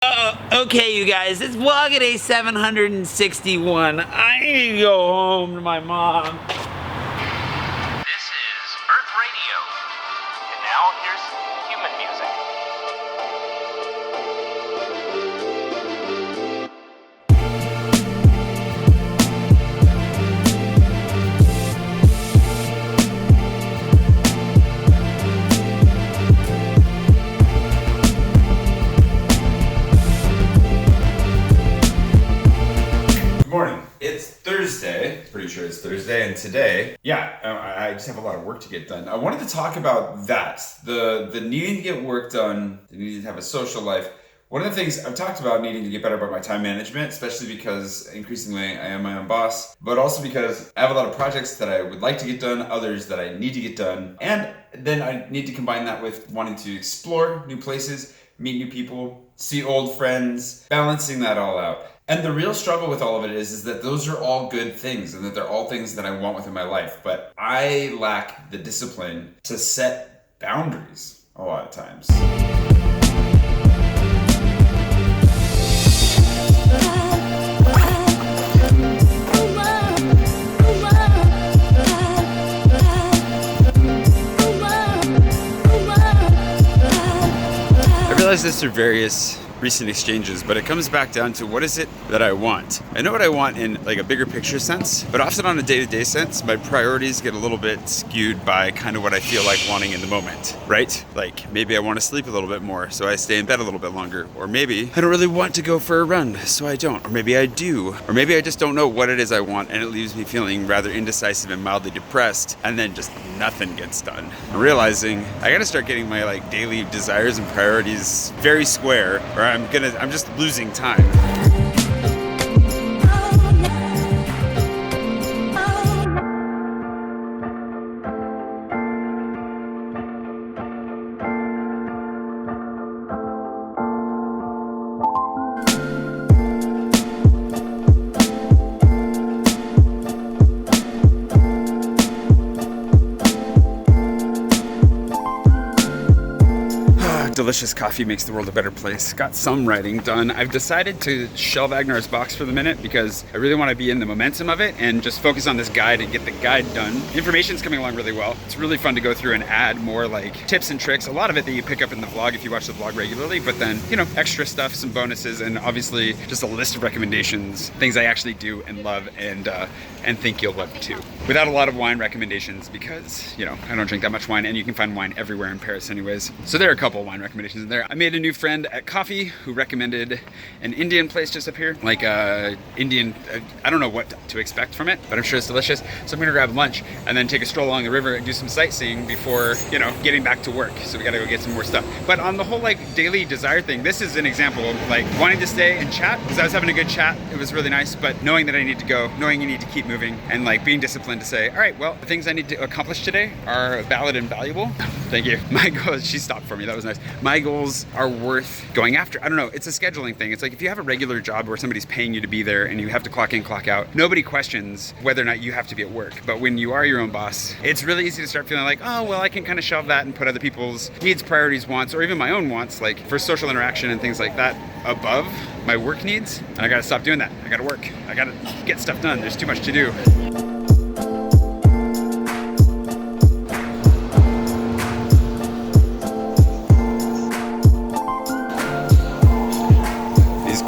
Okay, you guys, it's vlog day 761. I need to go home to my mom. This is Earth Radio. And now here's human music. Morning. It's Thursday. Pretty sure it's Thursday, and today, I just have a lot of work to get done. I wanted to talk about that, the needing to get work done, the needing to have a social life. One of the things I've talked about needing to get better about my time management, especially because increasingly I am my own boss, but also because I have a lot of projects that I would like to get done, others that I need to get done, and then I need to combine that with wanting to explore new places, meet new people, see old friends, balancing that all out. And the real struggle with all of it is that those are all good things and that they're all things that I want within my life. But I lack the discipline to set boundaries a lot of times. I realize this through various recent exchanges, but it comes back down to what is it that I want. I know what I want in like a bigger picture sense, but often on a day-to-day sense, my priorities get a little bit skewed by kind of what I feel like wanting in the moment, right? Like maybe I want to sleep a little bit more, so I stay in bed a little bit longer, or maybe I don't really want to go for a run, so I don't, or maybe I do, or maybe I just don't know what it is I want, and it leaves me feeling rather indecisive and mildly depressed, and then just nothing gets done. I'm realizing I gotta start getting my like daily desires and priorities very square, or I'm just losing time. Delicious coffee makes the world a better place. Got some writing done. I've decided to shelve Agnar's box for the minute because I really want to be in the momentum of it and just focus on this guide and get the guide done. Information's coming along really well. It's really fun to go through and add more like tips and tricks. A lot of it that you pick up in the vlog if you watch the vlog regularly, but then, you know, extra stuff, some bonuses, and obviously just a list of recommendations, things I actually do and love and think you'll love too. Without a lot of wine recommendations because, you know, I don't drink that much wine and you can find wine everywhere in Paris anyways. So there are a couple wine recommendations in there. I made a new friend at coffee who recommended an Indian place just up here, like Indian, I don't know what to expect from it, but I'm sure it's delicious. So I'm gonna grab lunch and then take a stroll along the river and do some sightseeing before, you know, getting back to work. So we gotta go get some more stuff. But on the whole like daily desire thing, this is an example of like wanting to stay and chat because I was having a good chat. It was really nice, but knowing that I need to go, knowing you need to keep moving and like being disciplined to say, all right, well, the things I need to accomplish today are valid and valuable. Thank you. My goals, she stopped for me, that was nice. My goals are worth going after. I don't know, it's a scheduling thing. It's like if you have a regular job where somebody's paying you to be there and you have to clock in, clock out, nobody questions whether or not you have to be at work. But when you are your own boss, it's really easy to start feeling like, oh, well, I can kind of shelve that and put other people's needs, priorities, wants, or even my own wants, like for social interaction and things like that, above my work needs. And I gotta stop doing that. I gotta work. I gotta get stuff done. There's too much to do.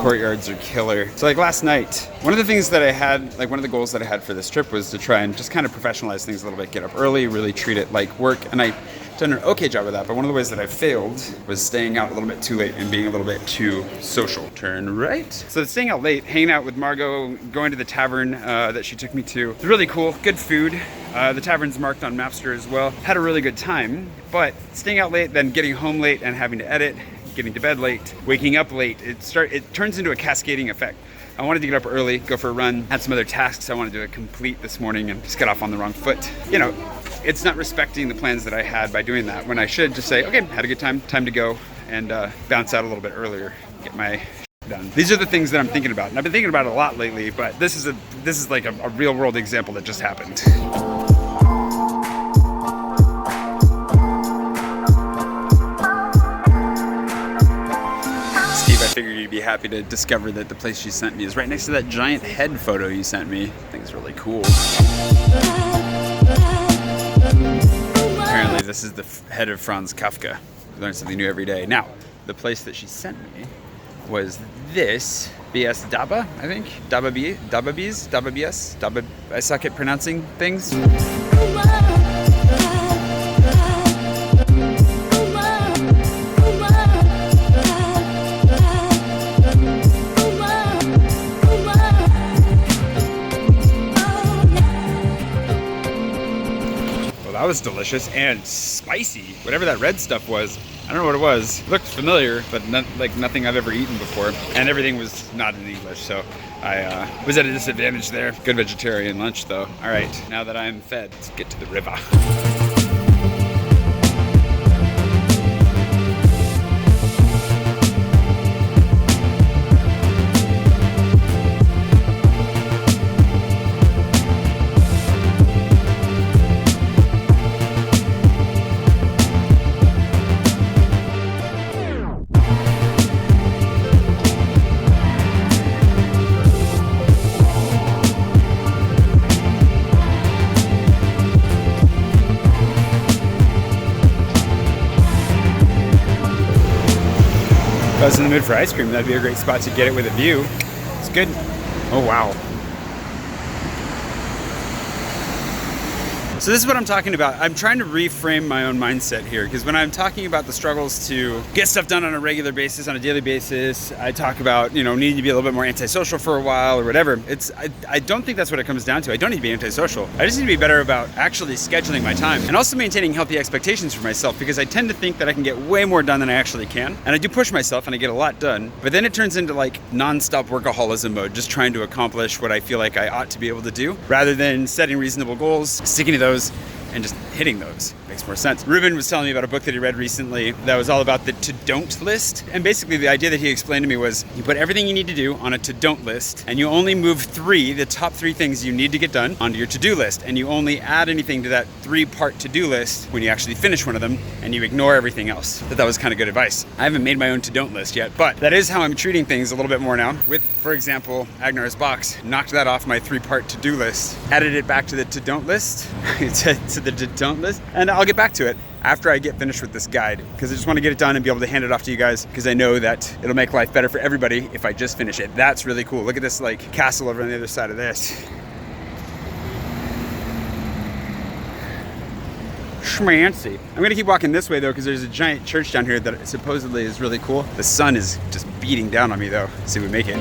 Courtyards are killer. So like last night, one of the things that I had, like one of the goals that I had for this trip was to try and just kind of professionalize things a little bit, get up early, really treat it like work. And I've done an okay job of that, but one of the ways that I failed was staying out a little bit too late and being a little bit too social. Turn right. So staying out late, hanging out with Margot, going to the tavern that she took me to. It's really cool, good food. The tavern's marked on Mapster as well. Had a really good time, but staying out late, then getting home late and having to edit, getting to bed late, waking up late, it turns into a cascading effect. I wanted to get up early, go for a run, had some other tasks I wanted to complete this morning and just got off on the wrong foot. You know, it's not respecting the plans that I had by doing that when I should just say, okay, had a good time to go and bounce out a little bit earlier, get my done. These are the things that I'm thinking about. And I've been thinking about it a lot lately, but this is like a real world example that just happened. figured you'd be happy to discover that the place she sent me is right next to that giant head photo you sent me. I think it's really cool. Apparently this is the head of Franz Kafka. You learn something new every day. Now, the place that she sent me was this BS Daba, I think. Daba BS. I suck at pronouncing things. That was delicious and spicy. Whatever that red stuff was, I don't know what it was. It looked familiar, but like nothing I've ever eaten before. And everything was not in English, so I was at a disadvantage there. Good vegetarian lunch though. All right, now that I'm fed, let's get to the river. If I was in the mood for ice cream, that'd be a great spot to get it with a view. It's good. Oh, wow. So this is what I'm talking about. I'm trying to reframe my own mindset here, because when I'm talking about the struggles to get stuff done on a regular basis, on a daily basis, I talk about, needing to be a little bit more antisocial for a while or whatever. I don't think that's what it comes down to. I don't need to be antisocial. I just need to be better about actually scheduling my time and also maintaining healthy expectations for myself, because I tend to think that I can get way more done than I actually can. And I do push myself and I get a lot done, but then it turns into like nonstop workaholism mode, just trying to accomplish what I feel like I ought to be able to do, rather than setting reasonable goals, sticking to those, and just hitting those. Makes more sense. Ruben was telling me about a book that he read recently that was all about the to-don't list. And basically the idea that he explained to me was you put everything you need to do on a to-don't list, and you only move the top three things you need to get done onto your to-do list. And you only add anything to that 3-part to-do list when you actually finish one of them, and you ignore everything else. That was kind of good advice. I haven't made my own to-don't list yet, but that is how I'm treating things a little bit more now. With, for example, Agnar's box. Knocked that off my 3-part to-do list. Added it back to the to-don't list, to the to-don't list, and I'll get back to it after I get finished with this guide, because I just want to get it done and be able to hand it off to you guys, because I know that it'll make life better for everybody if I just finish it. That's really cool. Look at this like castle over on the other side of this. Schmancy. I'm gonna keep walking this way though, because there's a giant church down here that supposedly is really cool. The sun is just beating down on me though. Let's see if we make it.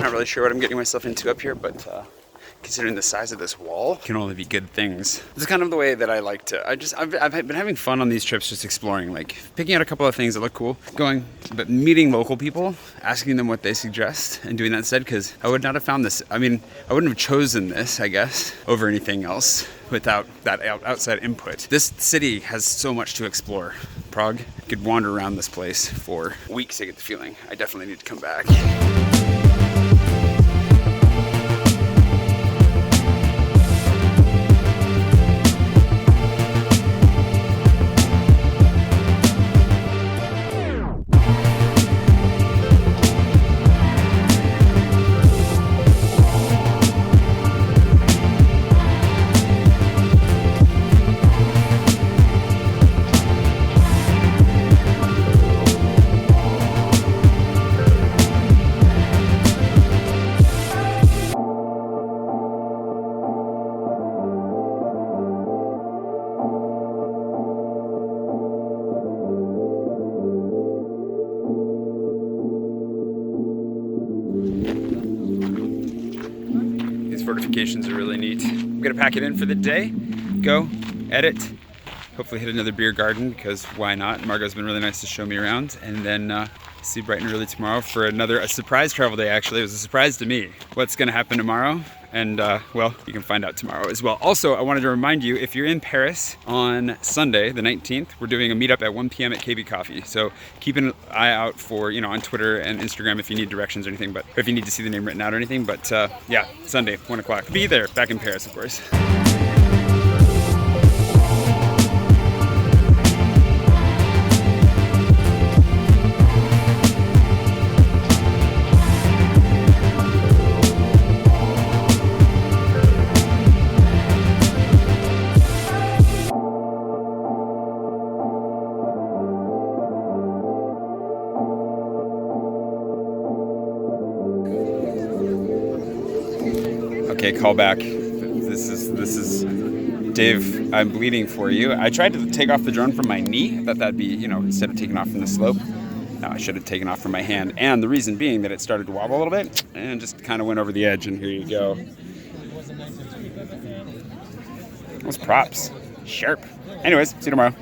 Really sure what I'm getting myself into up here, but considering the size of this wall, can only be good things. This is kind of the way that I like to. I've been having fun on these trips, just exploring, like picking out a couple of things that look cool, but meeting local people, asking them what they suggest, and doing that instead. Because I would not have found this. I mean, I wouldn't have chosen this, I guess, over anything else without that outside input. This city has so much to explore. Prague. I could wander around this place for weeks. I get the feeling I definitely need to come back. Fortifications are really neat. I'm gonna pack it in for the day, go, edit, hopefully hit another beer garden, because why not? Margot's been really nice to show me around, and then see bright and early tomorrow for a surprise travel day. Actually, it was a surprise to me. What's gonna happen tomorrow? And well, you can find out tomorrow as well. Also, I wanted to remind you, if you're in Paris on Sunday, the 19th, we're doing a meetup at 1 p.m. at KB Coffee. So keep an eye out for, on Twitter and Instagram if you need directions or anything, or if you need to see the name written out or anything. But yeah, Sunday, 1 o'clock. Be there, back in Paris, of course. Okay, call back. This is Dave, I'm bleeding for you. I tried to take off the drone from my knee. I thought that'd be, instead of taking off from the slope. No, I should have taken off from my hand. And the reason being that it started to wobble a little bit and just kind of went over the edge, and here you go. Those props. Sharp. Anyways, see you tomorrow.